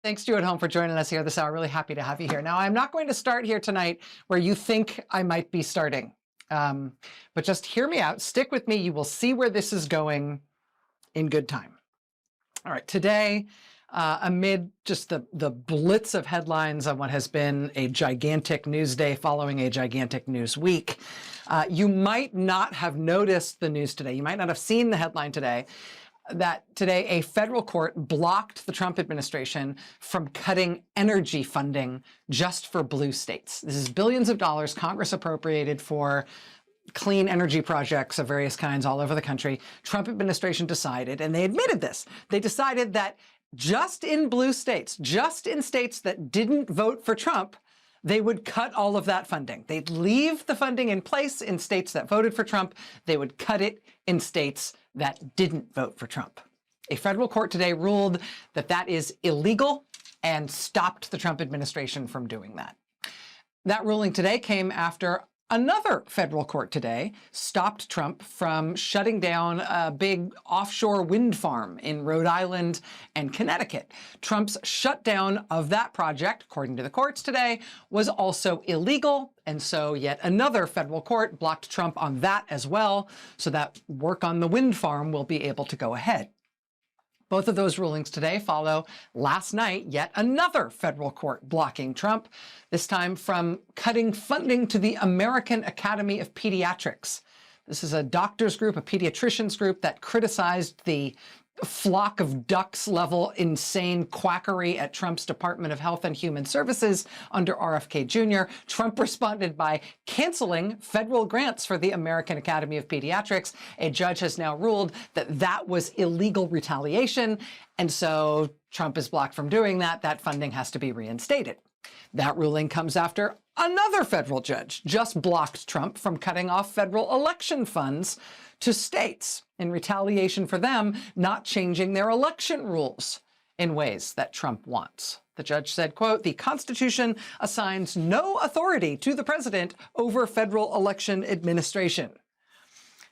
Thanks to you at home for joining us here this hour. Really happy to have you here. Now, I'm not going to start here tonight where you think I might be starting, but just hear me out. Stick with me. You will see where this is going in good time. All right, today, amid just the blitz of headlines on what has been a gigantic news day following a gigantic news week, you might not have noticed the news today. You might not have seen the headline today that today a federal court blocked the Trump administration from cutting energy funding just for blue states. This is billions of dollars Congress appropriated for clean energy projects of various kinds all over the country. Trump administration decided, and they admitted this, they decided that just in blue states, just in states that didn't vote for Trump, they would cut all of that funding. They'd leave the funding in place in states that voted for Trump. They would cut it in states that didn't vote for Trump. A federal court today ruled that that is illegal and stopped the Trump administration from doing that. That ruling today came after another federal court today stopped Trump from shutting down a big offshore wind farm in Rhode Island and Connecticut. Trump's shutdown of that project, according to the courts today, was also illegal. And so yet another federal court blocked Trump on that as well, so that work on the wind farm will be able to go ahead. Both of those rulings today follow last night, yet another federal court blocking Trump, this time from cutting funding to the American Academy of Pediatrics. This is a doctors group, a pediatricians group that criticized the flock of ducks level insane quackery at Trump's Department of Health and Human Services under RFK Jr. Trump responded by canceling federal grants for the American Academy of Pediatrics. A judge has now ruled that that was illegal retaliation, and so Trump is blocked from doing that. That funding has to be reinstated. That ruling comes after another federal judge just blocked Trump from cutting off federal election funds to states in retaliation for them not changing their election rules in ways that Trump wants. The judge said, quote, "The Constitution assigns no authority to the president over federal election administration."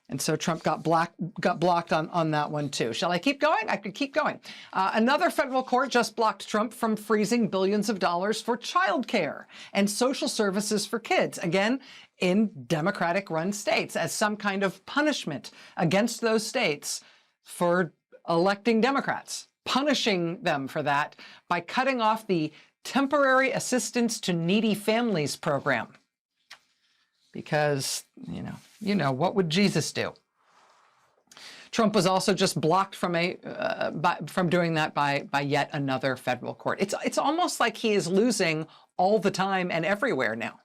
And so Trump got blocked on that one too. Shall I keep going? I could keep going. Another federal court just blocked Trump from freezing billions of dollars for childcare and social services for kids, again, in Democratic-run states as some kind of punishment against those states for electing Democrats, punishing them for that by cutting off the Temporary Assistance to Needy Families program. Because, what would Jesus do? Trump was also just blocked from doing that by yet another federal court. It's almost like he is losing all the time and everywhere now.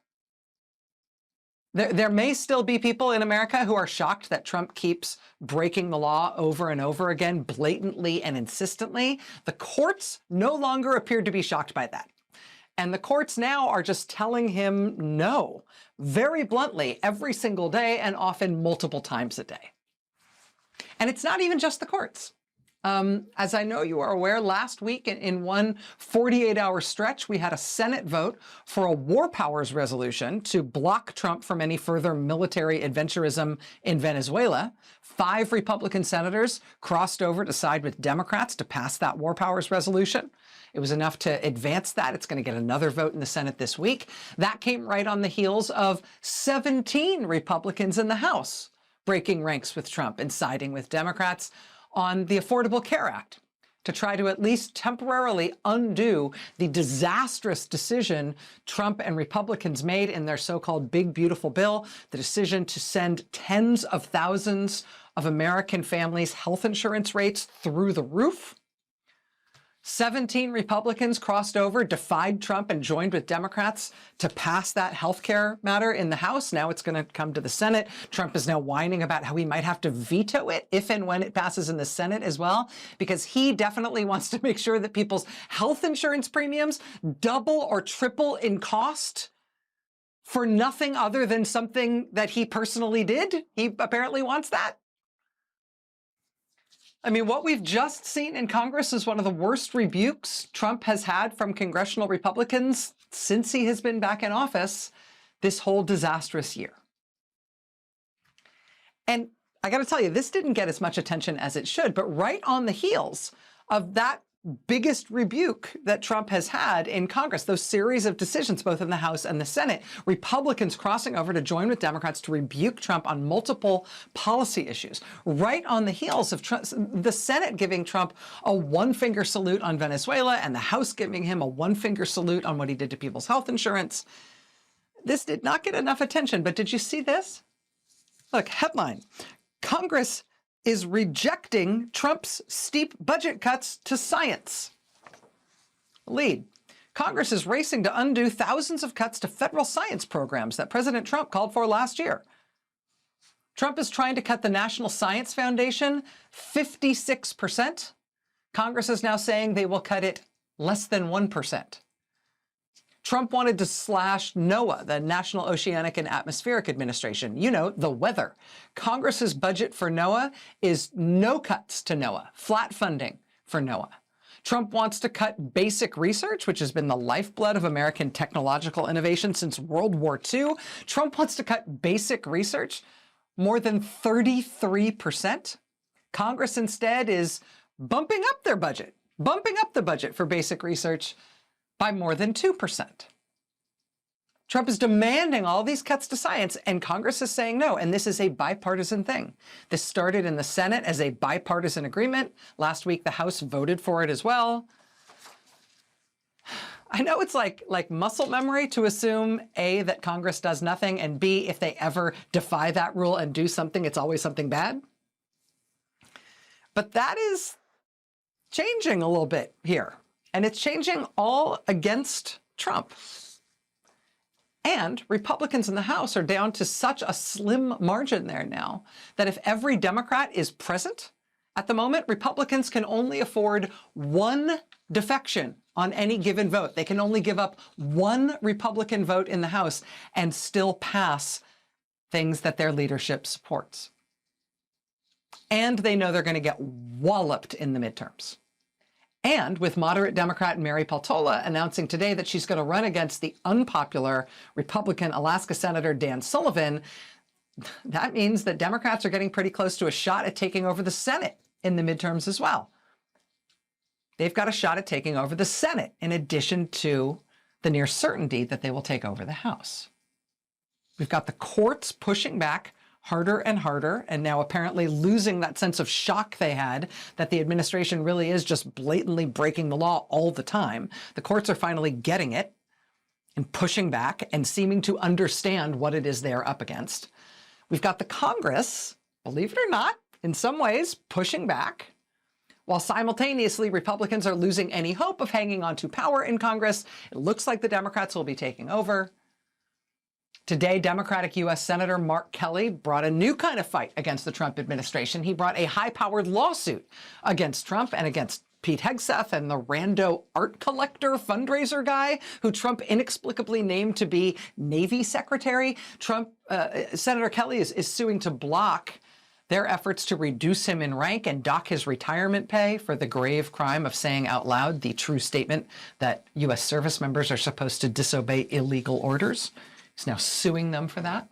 There may still be people in America who are shocked that Trump keeps breaking the law over and over again, blatantly and insistently. The courts no longer appear to be shocked by that. And the courts now are just telling him no, very bluntly, every single day and often multiple times a day. And it's not even just the courts. As I know you are aware, last week in one 48-hour stretch, we had a Senate vote for a war powers resolution to block Trump from any further military adventurism in Venezuela. 5 Republican senators crossed over to side with Democrats to pass that war powers resolution. It was enough to advance that. It's going to get another vote in the Senate this week. That came right on the heels of 17 Republicans in the House breaking ranks with Trump and siding with Democrats on the Affordable Care Act to try to at least temporarily undo the disastrous decision Trump and Republicans made in their so-called Big Beautiful Bill, the decision to send tens of thousands of American families' health insurance rates through the roof. 17 Republicans crossed over, defied Trump, and joined with Democrats to pass that health care matter in the House. Now it's going to come to the Senate. Trump is now whining about how he might have to veto it if and when it passes in the Senate as well, because he definitely wants to make sure that people's health insurance premiums double or triple in cost for nothing other than something that he personally did. He apparently wants that. I mean, what we've just seen in Congress is one of the worst rebukes Trump has had from congressional Republicans since he has been back in office this whole disastrous year. And I got to tell you, this didn't get as much attention as it should, but right on the heels of that biggest rebuke that Trump has had in Congress, those series of decisions, both in the House and the Senate, Republicans crossing over to join with Democrats to rebuke Trump on multiple policy issues, right on the heels of the Senate giving Trump a one-finger salute on Venezuela and the House giving him a one-finger salute on what he did to people's health insurance. This did not get enough attention, but did you see this? Look, headline, Congress is rejecting Trump's steep budget cuts to science. Lead, Congress is racing to undo thousands of cuts to federal science programs that President Trump called for last year. Trump is trying to cut the National Science Foundation 56%. Congress is now saying they will cut it less than 1%. Trump wanted to slash NOAA, the National Oceanic and Atmospheric Administration. You know, the weather. Congress's budget for NOAA is no cuts to NOAA, flat funding for NOAA. Trump wants to cut basic research, which has been the lifeblood of American technological innovation since World War II. Trump wants to cut basic research more than 33%. Congress instead is bumping up their budget, bumping up the budget for basic research by more than 2%. Trump is demanding all these cuts to science, and Congress is saying no, and this is a bipartisan thing. This started in the Senate as a bipartisan agreement. Last week, the House voted for it as well. I know it's like muscle memory to assume, A, that Congress does nothing, and B, if they ever defy that rule and do something, it's always something bad. But that is changing a little bit here. And it's changing all against Trump. And Republicans in the House are down to such a slim margin there now that if every Democrat is present at the moment, Republicans can only afford one defection on any given vote. They can only give up one Republican vote in the House and still pass things that their leadership supports. And they know they're going to get walloped in the midterms. And with moderate Democrat Mary Peltola announcing today that she's going to run against the unpopular Republican Alaska Senator Dan Sullivan, that means that Democrats are getting pretty close to a shot at taking over the Senate in the midterms as well. They've got a shot at taking over the Senate in addition to the near certainty that they will take over the House. We've got the courts pushing back harder and harder, and now apparently losing that sense of shock they had that the administration really is just blatantly breaking the law all the time. The courts are finally getting it and pushing back and seeming to understand what it is they're up against. We've got the Congress, believe it or not, in some ways pushing back, while simultaneously Republicans are losing any hope of hanging on to power in Congress. It looks like the Democrats will be taking over. Today, Democratic U.S. Senator Mark Kelly brought a new kind of fight against the Trump administration. He brought a high-powered lawsuit against Trump and against Pete Hegseth and the rando art collector fundraiser guy who Trump inexplicably named to be Navy Secretary. Senator Kelly is suing to block their efforts to reduce him in rank and dock his retirement pay for the grave crime of saying out loud the true statement that U.S. service members are supposed to disobey illegal orders. He's now suing them for that.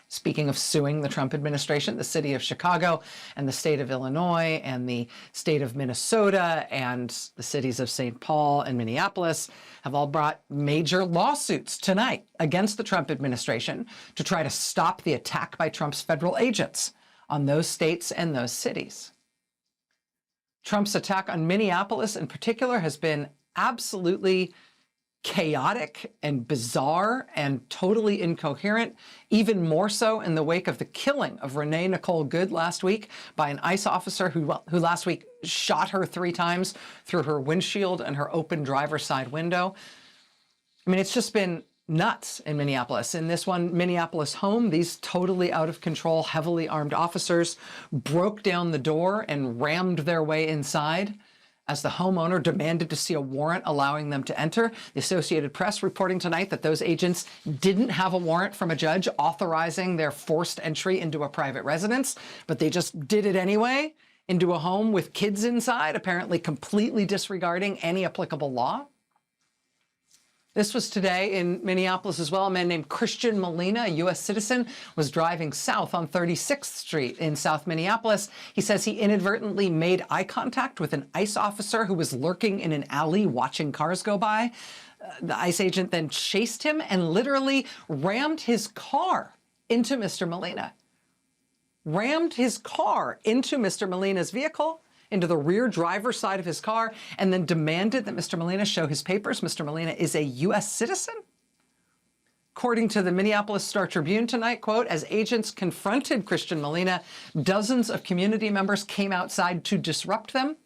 Speaking of suing the Trump administration, the city of Chicago and the state of Illinois and the state of Minnesota and the cities of St. Paul and Minneapolis have all brought major lawsuits tonight against the Trump administration to try to stop the attack by Trump's federal agents on those states and those cities. Trump's attack on Minneapolis in particular has been absolutely chaotic and bizarre and totally incoherent, even more so in the wake of the killing of Renee Nicole Good last week by an ICE officer who last week shot her 3 times through her windshield and her open driver's side window. I mean, it's just been nuts in Minneapolis. In this one Minneapolis home, these totally out of control, heavily armed officers broke down the door and rammed their way inside as the homeowner demanded to see a warrant allowing them to enter. The Associated Press reporting tonight that those agents didn't have a warrant from a judge authorizing their forced entry into a private residence, but they just did it anyway into a home with kids inside, apparently completely disregarding any applicable law. This was today in Minneapolis as well. A man named Christian Molina, a U.S. citizen, was driving south on 36th Street in South Minneapolis. He says he inadvertently made eye contact with an ICE officer who was lurking in an alley watching cars go by. The ICE agent then chased him and literally rammed his car into Mr. Molina. Rammed his car into Mr. Molina's vehicle, into the rear driver's side of his car, and then demanded that Mr. Molina show his papers. Mr. Molina is a U.S. citizen. According to the Minneapolis Star-Tribune tonight, quote, as agents confronted Christian Molina, dozens of community members came outside to disrupt them.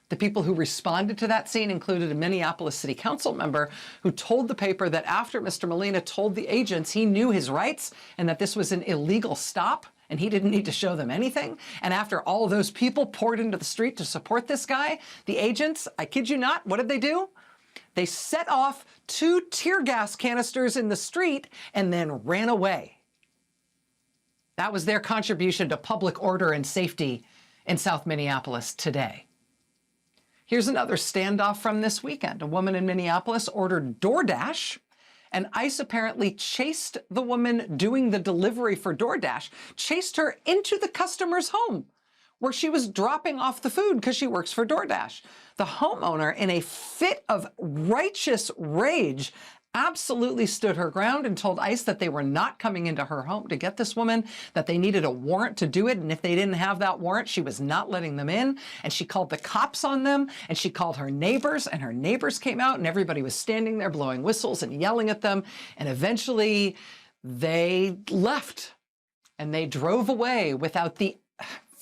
The people who responded to that scene included a Minneapolis City Council member who told the paper that after Mr. Molina told the agents he knew his rights and that this was an illegal stop, and he didn't need to show them anything. And after all of those people poured into the street to support this guy, the agents, I kid you not, what did they do? They set off 2 tear gas canisters in the street and then ran away. That was their contribution to public order and safety in South Minneapolis today. Here's another standoff from this weekend. A woman in Minneapolis ordered DoorDash, and ICE apparently chased the woman doing the delivery for DoorDash, chased her into the customer's home where she was dropping off the food because she works for DoorDash. The homeowner, in a fit of righteous rage, absolutely stood her ground and told ICE that they were not coming into her home to get this woman, that they needed a warrant to do it. And if they didn't have that warrant, she was not letting them in. And she called the cops on them, and she called her neighbors, and her neighbors came out, and everybody was standing there blowing whistles and yelling at them. And eventually they left and they drove away without the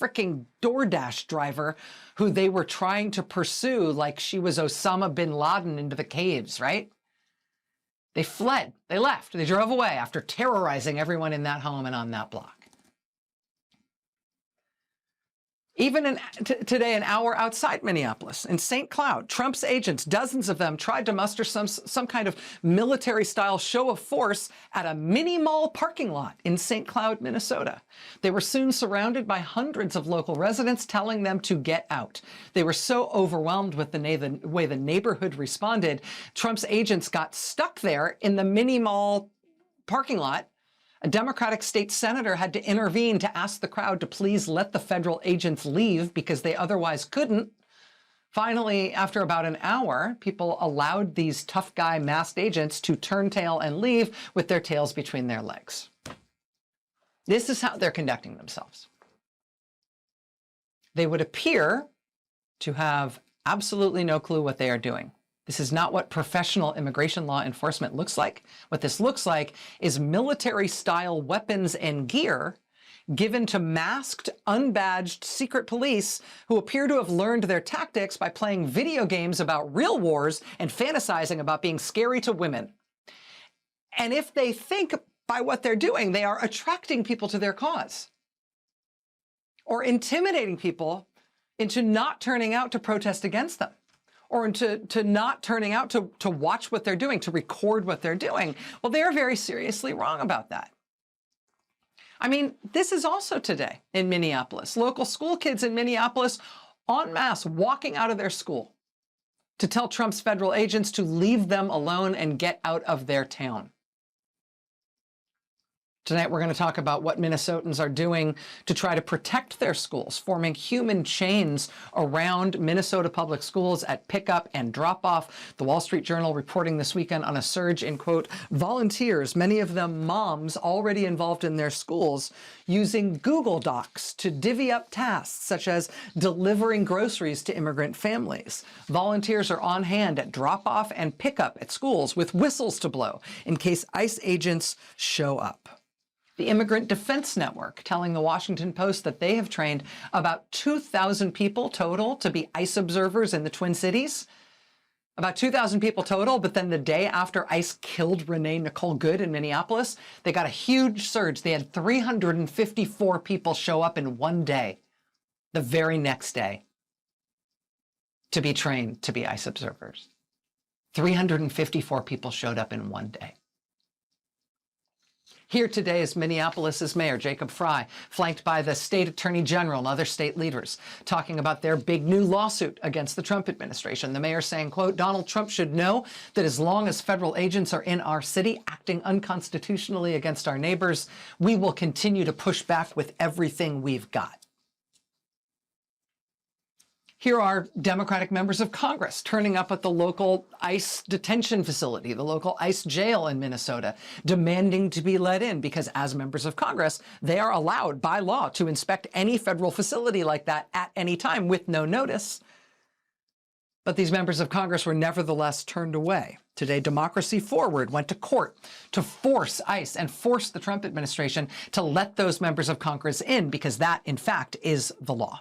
freaking DoorDash driver who they were trying to pursue like she was Osama bin Laden into the caves, right? They fled, they left, they drove away after terrorizing everyone in that home and on that block. Even today, an hour outside Minneapolis, in St. Cloud, Trump's agents, dozens of them, tried to muster some kind of military-style show of force at a mini-mall parking lot in St. Cloud, Minnesota. They were soon surrounded by hundreds of local residents telling them to get out. They were so overwhelmed with the way the neighborhood responded, Trump's agents got stuck there in the mini-mall parking lot. A Democratic state senator had to intervene to ask the crowd to please let the federal agents leave because they otherwise couldn't. Finally, after about an hour, people allowed these tough guy masked agents to turn tail and leave with their tails between their legs. This is how they're conducting themselves. They would appear to have absolutely no clue what they are doing. This is not what professional immigration law enforcement looks like. What this looks like is military-style weapons and gear given to masked, unbadged secret police who appear to have learned their tactics by playing video games about real wars and fantasizing about being scary to women. And if they think by what they're doing, they are attracting people to their cause or intimidating people into not turning out to protest against them, or into not turning out to watch what they're doing, to record what they're doing. Well, they're very seriously wrong about that. I mean, this is also today in Minneapolis. Local school kids in Minneapolis en masse walking out of their school to tell Trump's federal agents to leave them alone and get out of their town. Tonight, we're going to talk about what Minnesotans are doing to try to protect their schools, forming human chains around Minnesota public schools at pickup and drop-off. The Wall Street Journal reporting this weekend on a surge in, quote, volunteers, many of them moms already involved in their schools, using Google Docs to divvy up tasks such as delivering groceries to immigrant families. Volunteers are on hand at drop-off and pickup at schools with whistles to blow in case ICE agents show up. The Immigrant Defense Network telling the Washington Post that they have trained about 2,000 people total to be ICE observers in the Twin Cities. About 2,000 people total, but then the day after ICE killed Renee Nicole Good in Minneapolis, they got a huge surge. They had 354 people show up in one day, the very next day, to be trained to be ICE observers. 354 people showed up in one day. Here today is Minneapolis's Mayor Jacob Frey, flanked by the state attorney general and other state leaders, talking about their big new lawsuit against the Trump administration. The mayor saying, quote, Donald Trump should know that as long as federal agents are in our city acting unconstitutionally against our neighbors, we will continue to push back with everything we've got. Here are Democratic members of Congress turning up at the local ICE detention facility, the local ICE jail in Minnesota, demanding to be let in because as members of Congress, they are allowed by law to inspect any federal facility like that at any time with no notice. But these members of Congress were nevertheless turned away. Today, Democracy Forward went to court to force ICE and force the Trump administration to let those members of Congress in because that, in fact, is the law.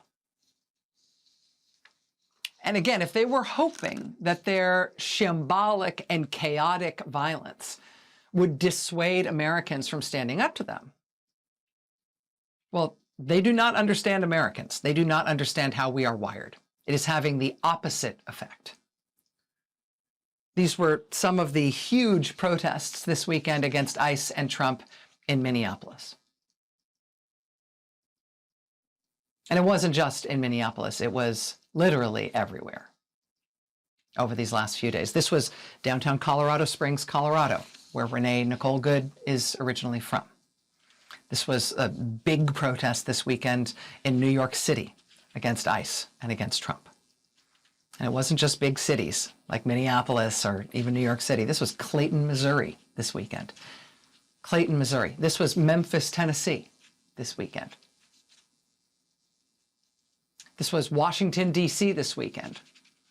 And again, if they were hoping that their shambolic and chaotic violence would dissuade Americans from standing up to them, well, they do not understand Americans. They do not understand how we are wired. It is having the opposite effect. These were some of the huge protests this weekend against ICE and Trump in Minneapolis. And it wasn't just in Minneapolis. It was literally everywhere over these last few days. This was downtown Colorado Springs, Colorado, where Renee Nicole Good is originally from. This was a big protest this weekend in New York City against ICE and against Trump. And it wasn't just big cities like Minneapolis or even New York City. This was Clayton, Missouri this weekend. Clayton, Missouri. This was Memphis, Tennessee this weekend. This was Washington, D.C. this weekend,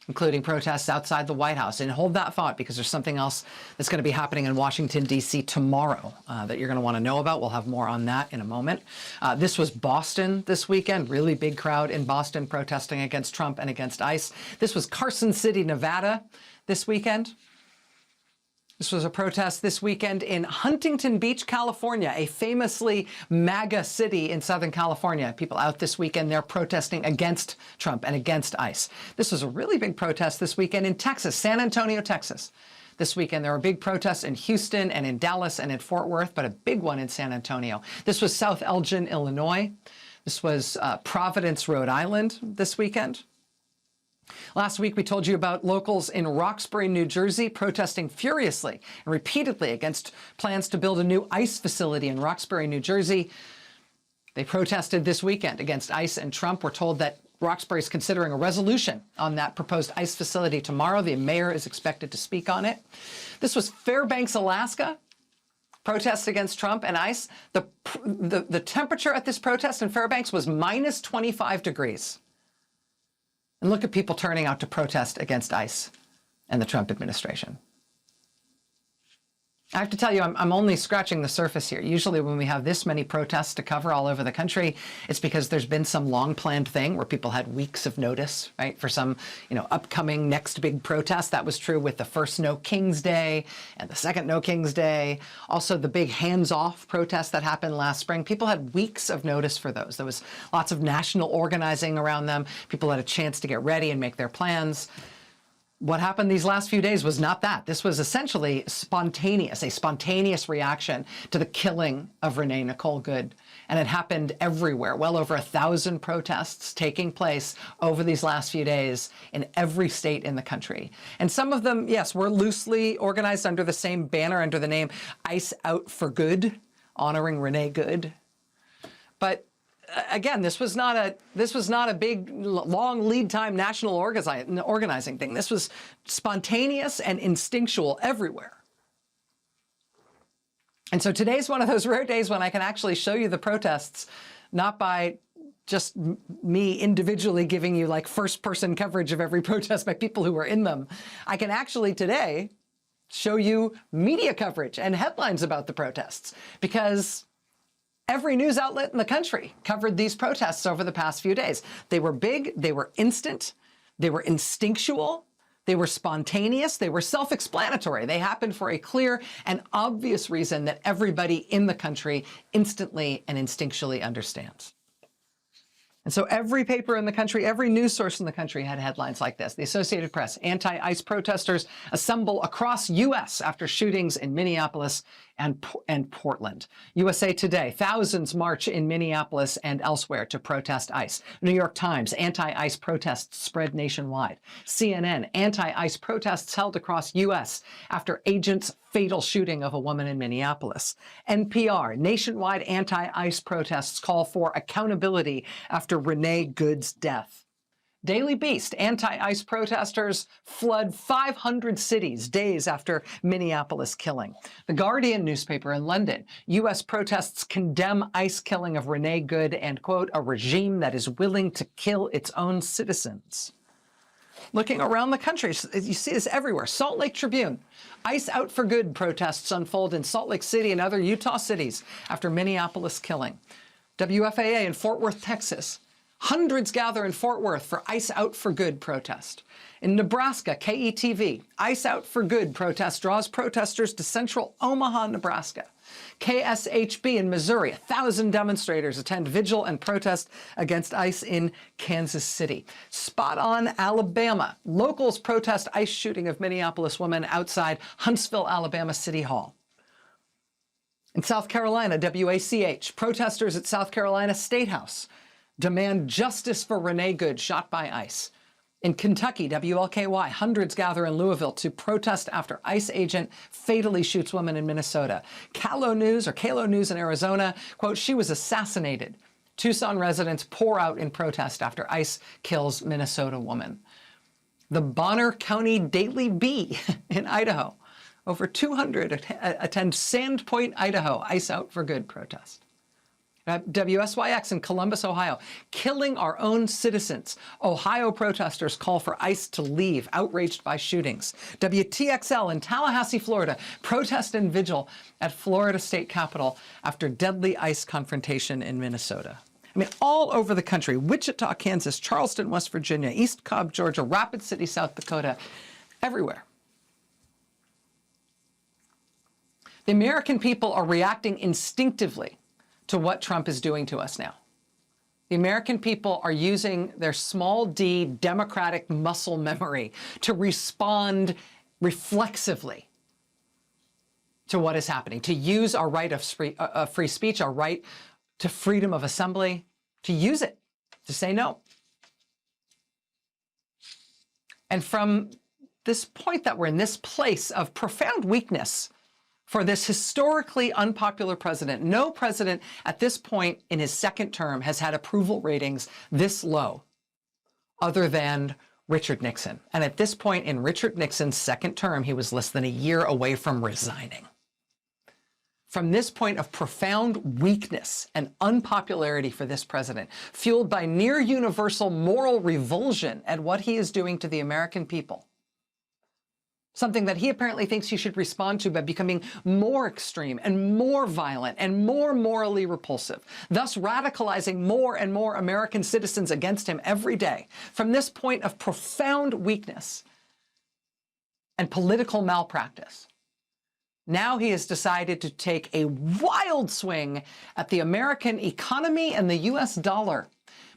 including protests outside the White House. And hold that thought because there's something else that's going to be happening in Washington, D.C. tomorrow that you're going to want to know about. We'll have more on that in a moment. This was Boston this weekend, really big crowd in Boston protesting against Trump and against ICE. This was Carson City, Nevada this weekend. This was a protest this weekend in Huntington Beach, California, a famously MAGA city in Southern California. People out this weekend, they're protesting against Trump and against ICE. This was a really big protest this weekend in Texas, San Antonio, Texas. This weekend, there were big protests in Houston and in Dallas and in Fort Worth, but a big one in San Antonio. This was South Elgin, Illinois. This was Providence, Rhode Island this weekend. Last week, we told you about locals in Roxbury, New Jersey, protesting furiously and repeatedly against plans to build a new ICE facility in Roxbury, New Jersey. They protested this weekend against ICE and Trump. We're told that Roxbury is considering a resolution on that proposed ICE facility tomorrow. The mayor is expected to speak on it. This was Fairbanks, Alaska. Protests against Trump and ICE. The temperature at this protest in Fairbanks was minus 25 degrees. And look at people turning out to protest against ICE and the Trump administration. I have to tell you, I'm only scratching the surface here. Usually when we have this many protests to cover all over the country, it's because there's been some long planned thing where people had weeks of notice, right, for some, upcoming next big protest. That was true with the first No Kings Day and the second No Kings Day. Also the big hands-off protests that happened last spring. People had weeks of notice for those. There was lots of national organizing around them. People had a chance to get ready and make their plans. What happened these last few days was not that. This was essentially spontaneous, a spontaneous reaction to the killing of Renee Nicole Good. And it happened everywhere. Well over 1,000 protests taking place over these last few days in every state in the country. And some of them, yes, were loosely organized under the same banner, under the name ICE Out for Good, honoring Renee Good. But again, this was not a big, long lead time national organizing thing. This was spontaneous and instinctual everywhere. And so today's one of those rare days when I can actually show you the protests, not by just me individually giving you like first-person coverage of every protest by people who were in them. I can actually today show you media coverage and headlines about the protests because every news outlet in the country covered these protests over the past few days. They were big, they were instant, they were instinctual, they were spontaneous, they were self-explanatory. They happened for a clear and obvious reason that everybody in the country instantly and instinctually understands. And so every paper in the country, every news source in the country had headlines like this. The Associated Press: anti-ICE protesters assemble across U.S. after shootings in Minneapolis and Portland. USA Today: thousands march in Minneapolis and elsewhere to protest ICE. New York Times: anti-ICE protests spread nationwide. CNN: anti-ICE protests held across U.S. after agents' fatal shooting of a woman in Minneapolis. NPR: nationwide anti-ICE protests call for accountability after Renee Good's death. Daily Beast: anti-ICE protesters flood 500 cities days after Minneapolis killing. The Guardian newspaper in London: U.S. protests condemn ICE killing of Renee Good and, quote, a regime that is willing to kill its own citizens. Looking around the country, you see this everywhere. Salt Lake Tribune: ICE out for good protests unfold in Salt Lake City and other Utah cities after Minneapolis killing. WFAA in Fort Worth, Texas: hundreds gather in Fort Worth for ICE out for good protest. In Nebraska, KETV: ICE out for good protest draws protesters to central Omaha, Nebraska. KSHB in Missouri: 1,000 demonstrators attend vigil and protest against ICE in Kansas City. Spot On, Alabama: locals protest ICE shooting of Minneapolis woman outside Huntsville, Alabama City Hall. In South Carolina, WACH: protesters at South Carolina State House demand justice for Renee Good, shot by ICE. In Kentucky, WLKY: hundreds gather in Louisville to protest after ICE agent fatally shoots woman in Minnesota. KALO News in Arizona: quote, she was assassinated. Tucson residents pour out in protest after ICE kills Minnesota woman. The Bonner County Daily Bee in Idaho: over 200 attend Sandpoint, Idaho, ICE out for good protest. WSYX in Columbus, Ohio: killing our own citizens. Ohio protesters call for ICE to leave, outraged by shootings. WTXL in Tallahassee, Florida: protest and vigil at Florida State Capitol after deadly ICE confrontation in Minnesota. I mean, all over the country: Wichita, Kansas; Charleston, West Virginia; East Cobb, Georgia; Rapid City, South Dakota, everywhere. The American people are reacting instinctively to what Trump is doing to us now. The American people are using their small d democratic muscle memory to respond reflexively to what is happening, to use our right of free speech, our right to freedom of assembly, to use it, to say no. And from this point that we're in, this place of profound weakness for this historically unpopular president, no president at this point in his second term has had approval ratings this low other than Richard Nixon. And at this point in Richard Nixon's second term, he was less than a year away from resigning. From this point of profound weakness and unpopularity for this president, fueled by near universal moral revulsion at what he is doing to the American people, something that he apparently thinks he should respond to by becoming more extreme and more violent and more morally repulsive, thus radicalizing more and more American citizens against him every day. From this point of profound weakness and political malpractice, now he has decided to take a wild swing at the American economy and the U.S. dollar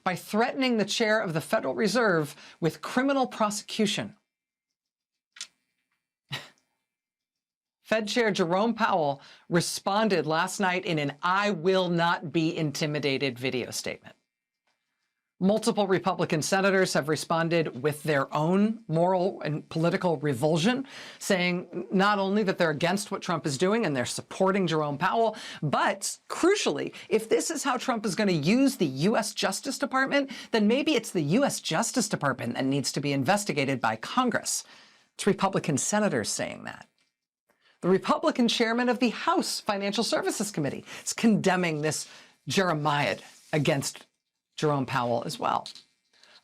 by threatening the chair of the Federal Reserve with criminal prosecution. Fed Chair Jerome Powell responded last night in an "I will not be intimidated" video statement. Multiple Republican senators have responded with their own moral and political revulsion, saying not only that they're against what Trump is doing and they're supporting Jerome Powell, but crucially, if this is how Trump is going to use the U.S. Justice Department, then maybe it's the U.S. Justice Department that needs to be investigated by Congress. It's Republican senators saying that. The Republican chairman of the House Financial Services Committee is condemning this jeremiad against Jerome Powell as well.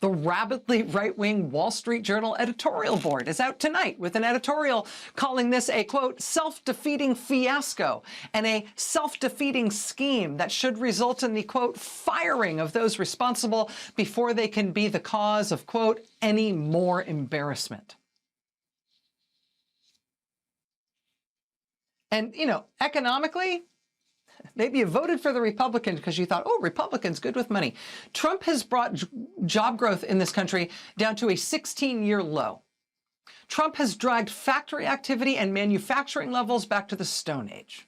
The rabidly right-wing Wall Street Journal editorial board is out tonight with an editorial calling this a, quote, self-defeating fiasco and a self-defeating scheme that should result in the, quote, firing of those responsible before they can be the cause of, quote, any more embarrassment. And, you know, economically, Maybe you voted for the Republican because you thought, oh, Republicans, good with money. Trump has brought job growth in this country down to a 16-year low. Trump has dragged factory activity and manufacturing levels back to the Stone Age.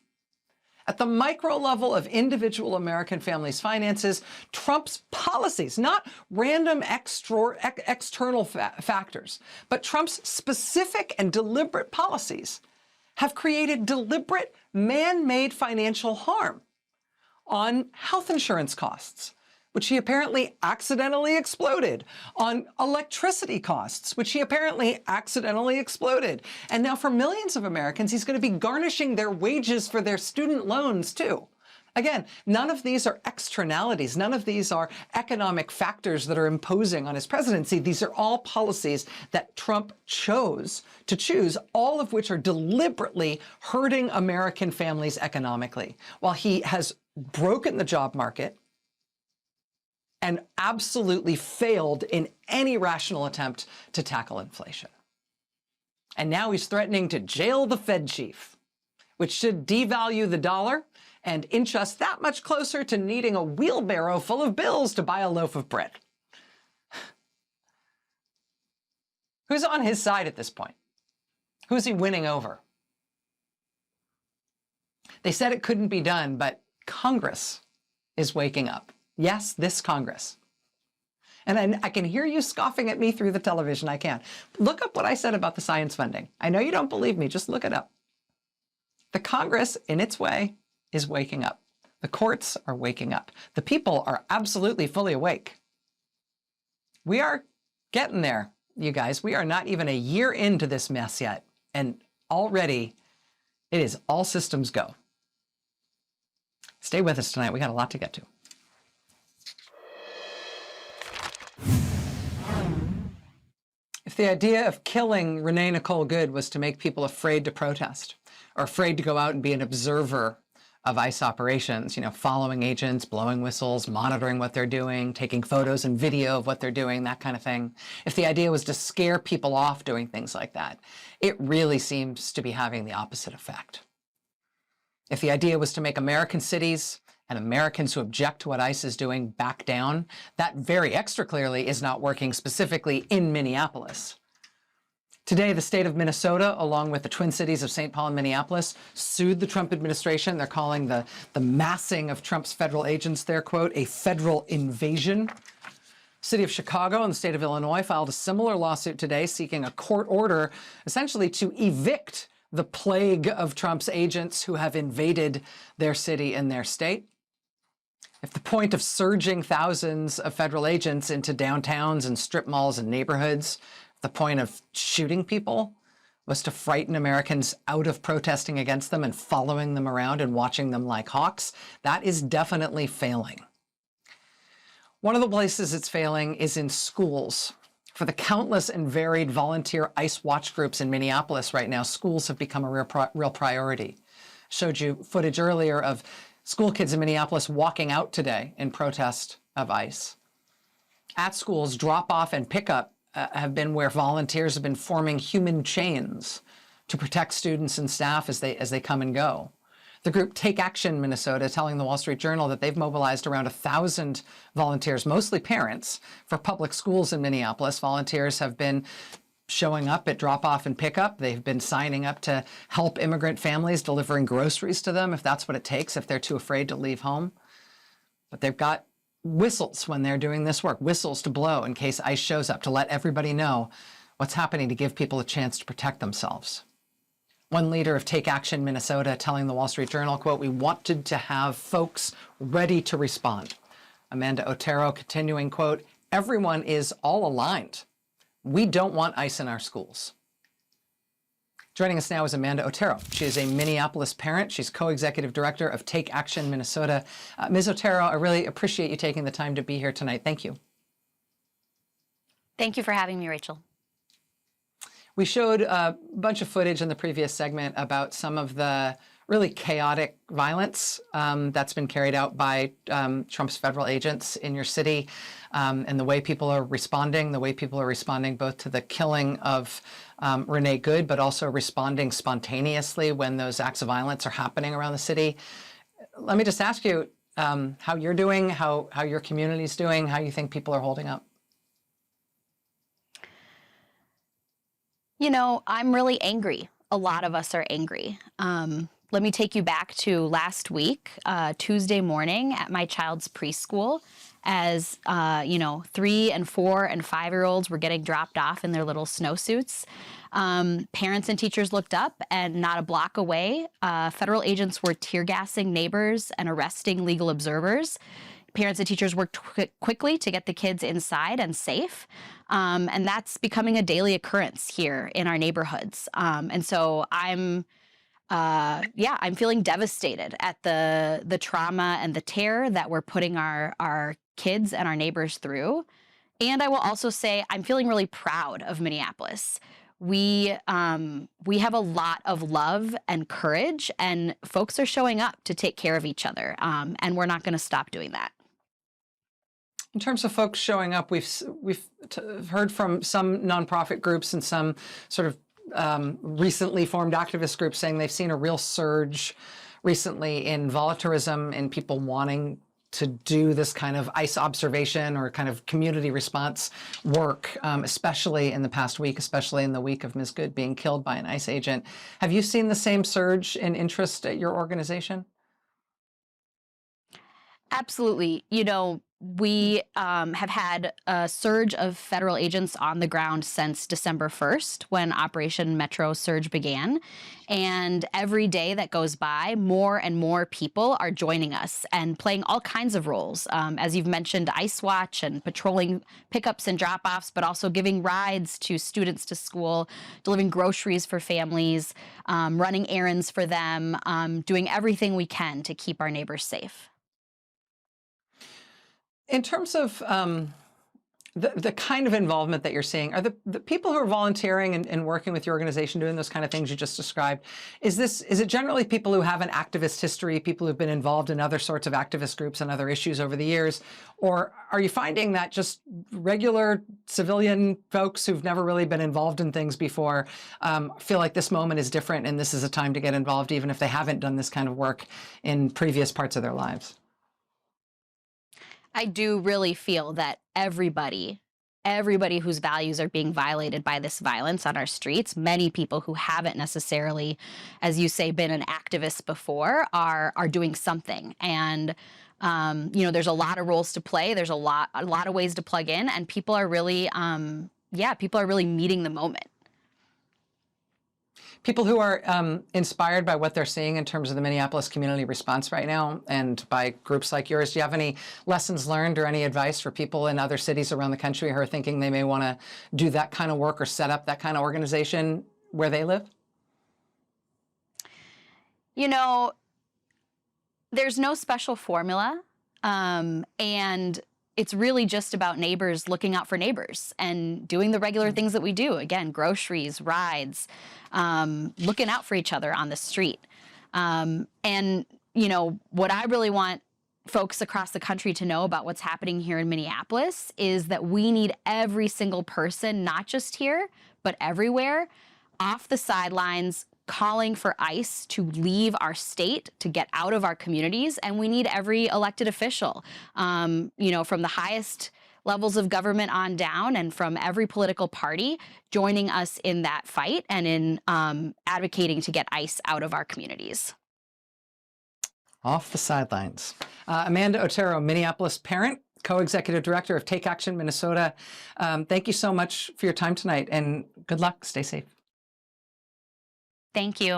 At the micro level of individual American families' finances, Trump's policies, not random external factors, but Trump's specific and deliberate policies have created deliberate man-made financial harm on health insurance costs, which he apparently accidentally exploded, on electricity costs, which he apparently accidentally exploded. And now for millions of Americans, he's going to be garnishing their wages for their student loans too. Again, none of these are externalities. None of these are economic factors that are imposing on his presidency. These are all policies that Trump chose to choose, all of which are deliberately hurting American families economically, while he has broken the job market and absolutely failed in any rational attempt to tackle inflation. And now he's threatening to jail the Fed chief, which should devalue the dollar and inch us that much closer to needing a wheelbarrow full of bills to buy a loaf of bread. Who's on his side at this point? Who's he winning over? They said it couldn't be done, but Congress is waking up. Yes, this Congress. And I can hear you scoffing at me through the television. I can. Look up what I said about the science funding. I know you don't believe me. Just look it up. The Congress, in its way, is waking up. The courts are waking up. The people are absolutely fully awake. We are getting there, you guys. We are not even a year into this mess yet. And already it is all systems go. Stay with us tonight. We got a lot to get to. If the idea of killing Renee Nicole Good was to make people afraid to protest or afraid to go out and be an observer of ICE operations, following agents, blowing whistles, monitoring what they're doing, taking photos and video of what they're doing, that kind of thing. If the idea was to scare people off doing things like that, it really seems to be having the opposite effect. If the idea was to make American cities and Americans who object to what ICE is doing back down, that very extra clearly is not working specifically in Minneapolis. Today, the state of Minnesota, along with the Twin Cities of St. Paul and Minneapolis, sued the Trump administration. They're calling the massing of Trump's federal agents there, quote, a federal invasion. City of Chicago and the state of Illinois filed a similar lawsuit today seeking a court order essentially to evict the plague of Trump's agents who have invaded their city and their state. If the point of surging thousands of federal agents into downtowns and strip malls and neighborhoods, the point of shooting people was to frighten Americans out of protesting against them and following them around and watching them like hawks, that is definitely failing. One of the places it's failing is in schools. For the countless and varied volunteer ICE watch groups in Minneapolis right now, schools have become a real priority. Showed you footage earlier of school kids in Minneapolis walking out today in protest of ICE. At schools, drop-off and pickup have been where volunteers have been forming human chains to protect students and staff as they come and go. The group Take Action Minnesota telling the Wall Street Journal that they've mobilized around 1,000 volunteers, mostly parents, for public schools in Minneapolis. Volunteers have been showing up at drop-off and pickup. They've been signing up to help immigrant families, delivering groceries to them if that's what it takes, if they're too afraid to leave home. But they've got whistles when they're doing this work, whistles to blow in case ICE shows up, to let everybody know what's happening, to give people a chance to protect themselves. One leader of Take Action Minnesota telling the Wall Street Journal, quote, we wanted to have folks ready to respond. Amanda Otero continuing, quote, everyone is all aligned. We don't want ICE in our schools. Joining us now is Amanda Otero. She is a Minneapolis parent. She's co-executive director of Take Action Minnesota. Ms. Otero, I really appreciate you taking the time to be here tonight. Thank you. Thank you for having me, Rachel. We showed a bunch of footage in the previous segment about some of the really chaotic violence that's been carried out by Trump's federal agents in your city, and the way people are responding both to the killing of Renee Good, but also responding spontaneously when those acts of violence are happening around the city. let me just ask you how you're doing, how your community's doing, how you think people are holding up. You know, I'm really angry. A lot of us are angry. Let me take you back to last week, Tuesday morning at my child's preschool, as 3 and 4 and 5-year-olds were getting dropped off in their little snowsuits. Parents and teachers looked up, and not a block away, federal agents were tear gassing neighbors and arresting legal observers. Parents and teachers worked quickly to get the kids inside and safe. And that's becoming a daily occurrence here in our neighborhoods. And so I'm feeling devastated at the trauma and the terror that we're putting our kids and our neighbors through. And I will also say I'm feeling really proud of Minneapolis. We have a lot of love and courage, and folks are showing up to take care of each other. And we're not going to stop doing that. In terms of folks showing up, we've heard from some nonprofit groups and some sort of recently formed activist groups saying they've seen a real surge recently in volunteerism, in people wanting to do this kind of ICE observation or kind of community response work, especially in the past week, especially in the week of Ms. Good being killed by an ICE agent. Have you seen the same surge in interest at your organization? Absolutely. You know, we have had a surge of federal agents on the ground since December 1st, when Operation Metro Surge began. And every day that goes by, more and more people are joining us and playing all kinds of roles. As you've mentioned, ICE Watch and patrolling pickups and drop-offs, but also giving rides to students to school, delivering groceries for families, running errands for them, doing everything we can to keep our neighbors safe. In terms of the kind of involvement that you're seeing, are the people who are volunteering and working with your organization doing those kind of things you just described, is it generally people who have an activist history, people who've been involved in other sorts of activist groups and other issues over the years? Or are you finding that just regular civilian folks who've never really been involved in things before feel like this moment is different and this is a time to get involved, even if they haven't done this kind of work in previous parts of their lives? I do really feel that everybody whose values are being violated by this violence on our streets, many people who haven't necessarily, as you say, been an activist before, are doing something. And there's a lot of roles to play. There's a lot of ways to plug in, and people are really, people are really meeting the moment. People who are inspired by what they're seeing in terms of the Minneapolis community response right now and by groups like yours, do you have any lessons learned or any advice for people in other cities around the country who are thinking they may want to do that kind of work or set up that kind of organization where they live? You know, there's no special formula, and it's really just about neighbors looking out for neighbors and doing the regular things that we do. Again, groceries, rides, looking out for each other on the street. And, what I really want folks across the country to know about what's happening here in Minneapolis is that we need every single person, not just here, but everywhere, off the sidelines, calling for ICE to leave our state, to get out of our communities. And we need every elected official, from the highest levels of government on down and from every political party joining us in that fight and in advocating to get ICE out of our communities. Off the sidelines. Amanda Otero, Minneapolis parent, co-executive director of Take Action Minnesota. Thank you so much for your time tonight, and good luck. Stay safe. Thank you.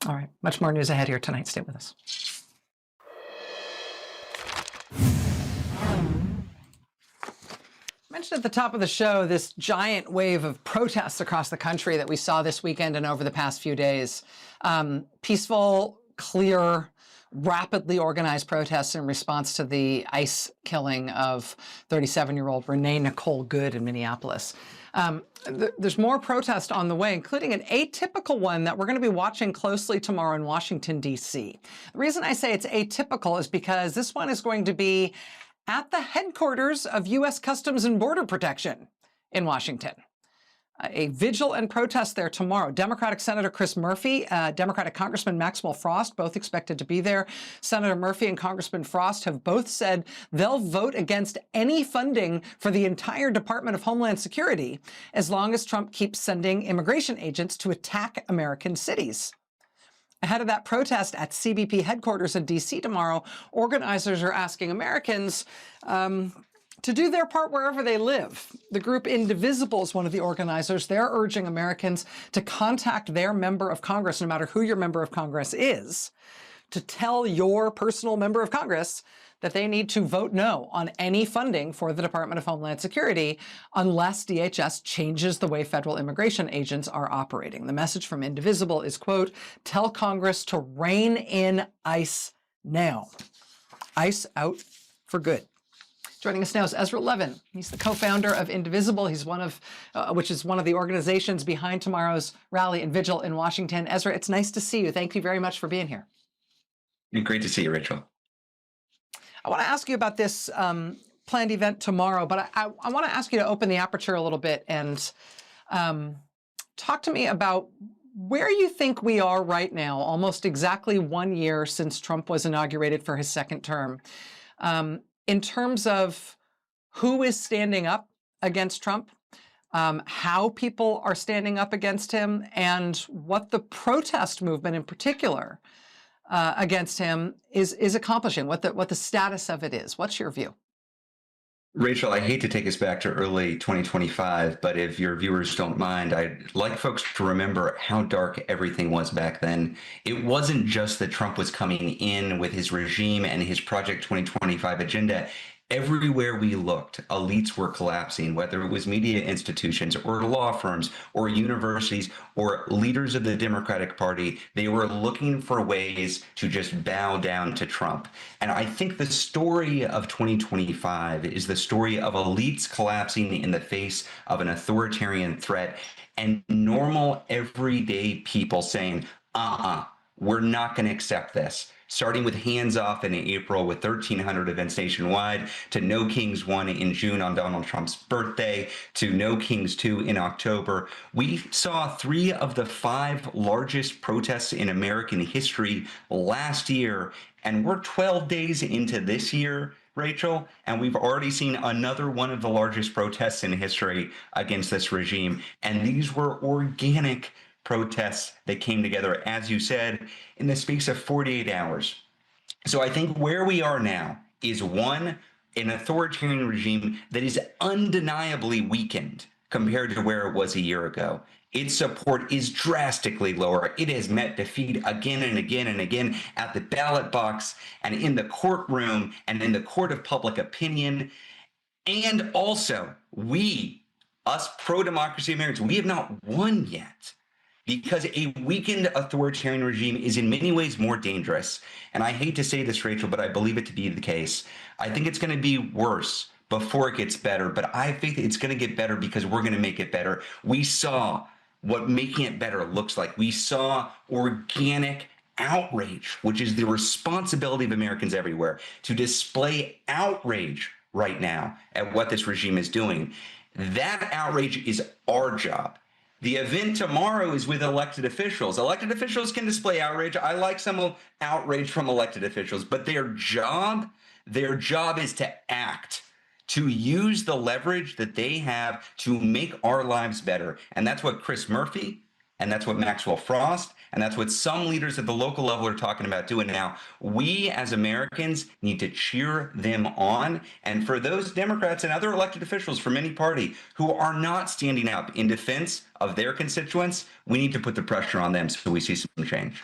All right. Much more news ahead here tonight. Stay with us. I mentioned at the top of the show this giant wave of protests across the country that we saw this weekend and over the past few days. Peaceful, clear, rapidly organized protests in response to the ICE killing of 37-year-old Renee Nicole Good in Minneapolis. There's more protest on the way, including an atypical one that we're going to be watching closely tomorrow in Washington, D.C. The reason I say it's atypical is because this one is going to be at the headquarters of U.S. Customs and Border Protection in Washington. a vigil and protest there tomorrow. Democratic Senator Chris Murphy, Democratic Congressman Maxwell Frost, both expected to be there. Senator Murphy and Congressman Frost have both said they'll vote against any funding for the entire Department of Homeland Security as long as Trump keeps sending immigration agents to attack American cities. Ahead of that protest at CBP headquarters in D.C. tomorrow, organizers are asking Americans to do their part wherever they live. The group Indivisible is one of the organizers. They're urging Americans to contact their member of Congress, no matter who your member of Congress is, to tell your personal member of Congress that they need to vote no on any funding for the Department of Homeland Security unless DHS changes the way federal immigration agents are operating. The message from Indivisible is, quote, tell Congress to rein in ICE now. ICE out for good. Joining us now is Ezra Levin. He's the co-founder of Indivisible. He's which is one of the organizations behind tomorrow's rally and vigil in Washington. Ezra, it's nice to see you. Thank you very much for being here. Great to see you, Rachel. I want to ask you about this planned event tomorrow, but I want to ask you to open the aperture a little bit and talk to me about where you think we are right now, almost exactly 1 year since Trump was inaugurated for his second term. In terms of who is standing up against Trump, how people are standing up against him, and what the protest movement in particular against him is accomplishing, what the status of it is. What's your view? Rachel, I hate to take us back to early 2025, but if your viewers don't mind, I'd like folks to remember how dark everything was back then. It wasn't just that Trump was coming in with his regime and his Project 2025 agenda. Everywhere we looked, elites were collapsing, whether it was media institutions or law firms or universities or leaders of the Democratic Party. They were looking for ways to just bow down to Trump. And I think the story of 2025 is the story of elites collapsing in the face of an authoritarian threat and normal, everyday people saying, we're not going to accept this. Starting with Hands Off in April with 1,300 events nationwide, to No Kings 1 in June on Donald Trump's birthday, to No Kings 2 in October. We saw 3 of the 5 largest protests in American history last year, and we're 12 days into this year, Rachel, and we've already seen another one of the largest protests in history against this regime. And these were organic protests that came together, as you said, in the space of 48 hours. So I think where we are now is, one, an authoritarian regime that is undeniably weakened compared to where it was a year ago. Its support is drastically lower. It has met defeat again and again and again at the ballot box and in the courtroom and in the court of public opinion. And also, us pro-democracy Americans, we have not won yet, because a weakened authoritarian regime is in many ways more dangerous. And I hate to say this, Rachel, but I believe it to be the case. I think it's going to be worse before it gets better, but I think it's going to get better because we're going to make it better. We saw what making it better looks like. We saw organic outrage, which is the responsibility of Americans everywhere to display outrage right now at what this regime is doing. That outrage is our job. The event tomorrow is with elected officials. Elected officials can display outrage. I like some outrage from elected officials, but their job is to act, to use the leverage that they have to make our lives better. And that's what Chris Murphy, and that's what Maxwell Frost, and that's what some leaders at the local level are talking about doing now. We as Americans need to cheer them on. And for those Democrats and other elected officials from any party who are not standing up in defense of their constituents, we need to put the pressure on them so we see some change.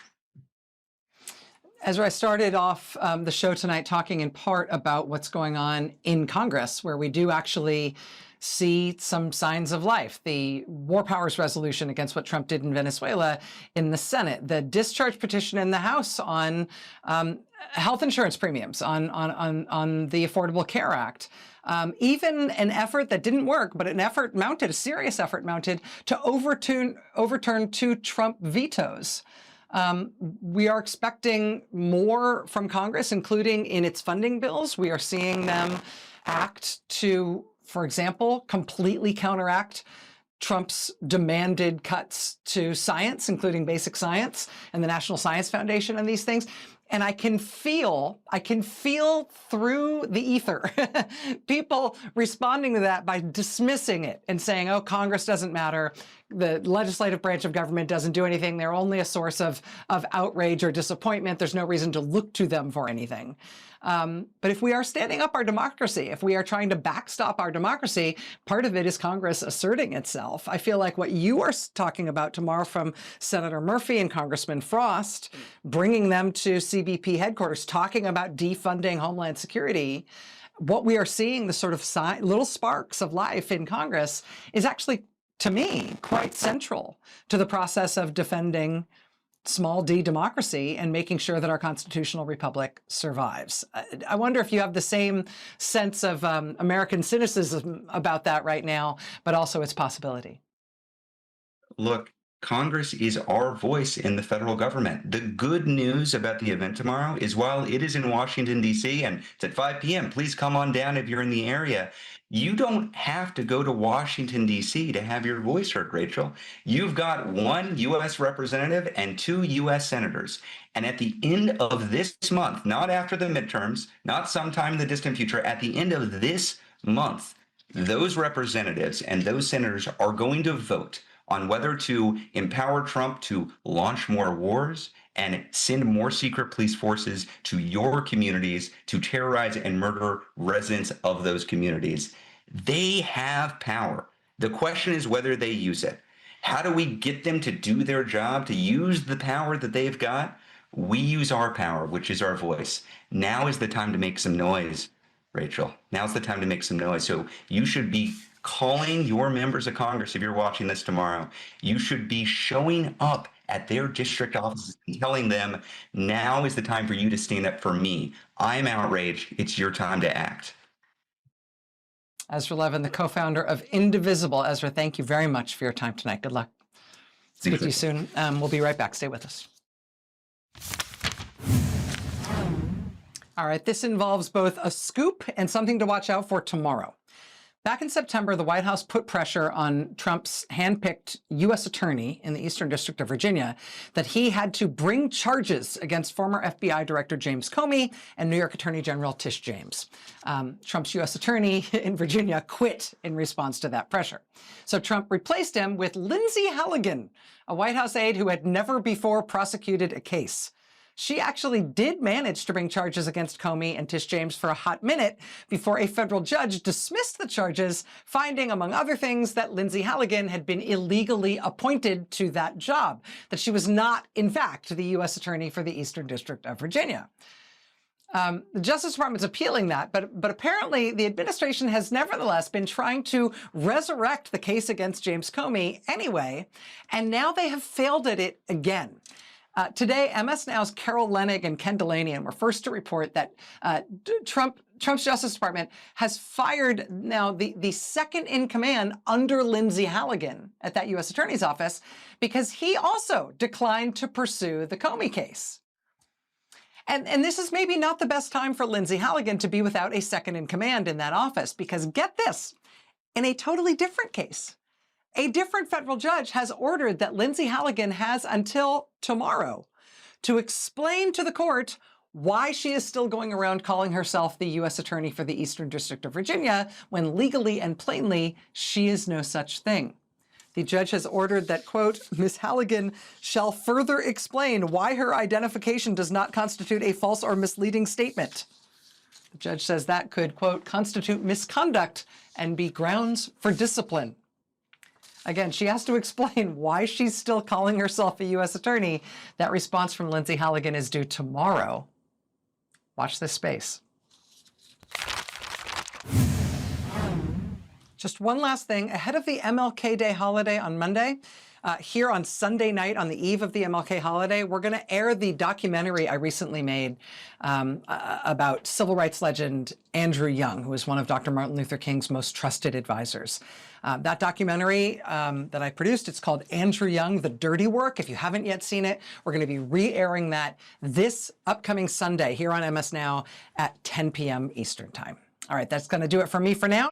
Ezra, I started off the show tonight talking in part about what's going on in Congress, where we do actually see some signs of life. The war powers resolution against what Trump did in Venezuela in the Senate, the discharge petition in the House on health insurance premiums, on the Affordable Care Act. Even an effort that didn't work, but a serious effort mounted to overturn 2 Trump vetoes. We are expecting more from Congress, including in its funding bills. We are seeing them act to, for example, completely counteract Trump's demanded cuts to science, including basic science and the National Science Foundation and these things. And I can feel through the ether people responding to that by dismissing it and saying, oh, Congress doesn't matter. The legislative branch of government doesn't do anything. They're only a source of outrage or disappointment. There's no reason to look to them for anything. But if we are standing up our democracy, if we are trying to backstop our democracy, part of it is Congress asserting itself. I feel like what you are talking about tomorrow from Senator Murphy and Congressman Frost, bringing them to CBP headquarters, talking about defunding Homeland Security, what we are seeing, the sort of little sparks of life in Congress, is actually, to me, quite central to the process of defending small d democracy and making sure that our constitutional republic survives. I wonder if you have the same sense of American cynicism about that right now, but also its possibility. Look, Congress is our voice in the federal government. The good news about the event tomorrow is while it is in Washington, D.C., and it's at 5 p.m., please come on down if you're in the area. You don't have to go to Washington, D.C. to have your voice heard, Rachel. You've got one U.S. representative and 2 U.S. senators. And at the end of this month, not after the midterms, not sometime in the distant future, at the end of this month, those representatives and those senators are going to vote on whether to empower Trump to launch more wars and send more secret police forces to your communities to terrorize and murder residents of those communities. They have power. The question is whether they use it. How do we get them to do their job, to use the power that they've got? We use our power, which is our voice. Now is the time to make some noise, Rachel. Now's the time to make some noise. So you should be calling your members of Congress, if you're watching this tomorrow. You should be showing up at their district offices and telling them, now is the time for you to stand up for me. I'm outraged. It's your time to act. Ezra Levin, the co-founder of Indivisible. Ezra, thank you very much for your time tonight. Good luck. Speak to you soon. We'll be right back. Stay with us. All right, this involves both a scoop and something to watch out for tomorrow. Back in September, the White House put pressure on Trump's handpicked U.S. attorney in the Eastern District of Virginia that he had to bring charges against former FBI Director James Comey and New York Attorney General Tish James. Trump's U.S. attorney in Virginia quit in response to that pressure. So Trump replaced him with Lindsay Halligan, a White House aide who had never before prosecuted a case. She actually did manage to bring charges against Comey and Tish James for a hot minute before a federal judge dismissed the charges, finding, among other things, that Lindsay Halligan had been illegally appointed to that job, that she was not, in fact, the U.S. Attorney for the Eastern District of Virginia. The Justice Department's appealing that, but apparently the administration has nevertheless been trying to resurrect the case against James Comey anyway, and now they have failed at it again. Today, MS Now's Carol Leonnig and Ken Delanian were first to report that Trump's Justice Department has fired now the second in command under Lindsay Halligan at that U.S. Attorney's office because he also declined to pursue the Comey case. And this is maybe not the best time for Lindsay Halligan to be without a second in command in that office, because get this, in a totally different case, a different federal judge has ordered that Lindsay Halligan has until tomorrow to explain to the court why she is still going around calling herself the U.S. Attorney for the Eastern District of Virginia when legally and plainly she is no such thing. The judge has ordered that, quote, Ms. Halligan shall further explain why her identification does not constitute a false or misleading statement. The judge says that could, quote, constitute misconduct and be grounds for discipline. Again, she has to explain why she's still calling herself a U.S. attorney. That response from Lindsay Halligan is due tomorrow. Watch this space. Just one last thing. Ahead of the MLK Day holiday on Monday, here on Sunday night, on the eve of the MLK holiday, we're going to air the documentary I recently made about civil rights legend Andrew Young, who is one of Dr. Martin Luther King's most trusted advisors. That documentary that I produced, it's called Andrew Young, The Dirty Work. If you haven't yet seen it, we're going to be re-airing that this upcoming Sunday here on MS Now at 10 p.m. Eastern Time. All right, that's going to do it for me for now.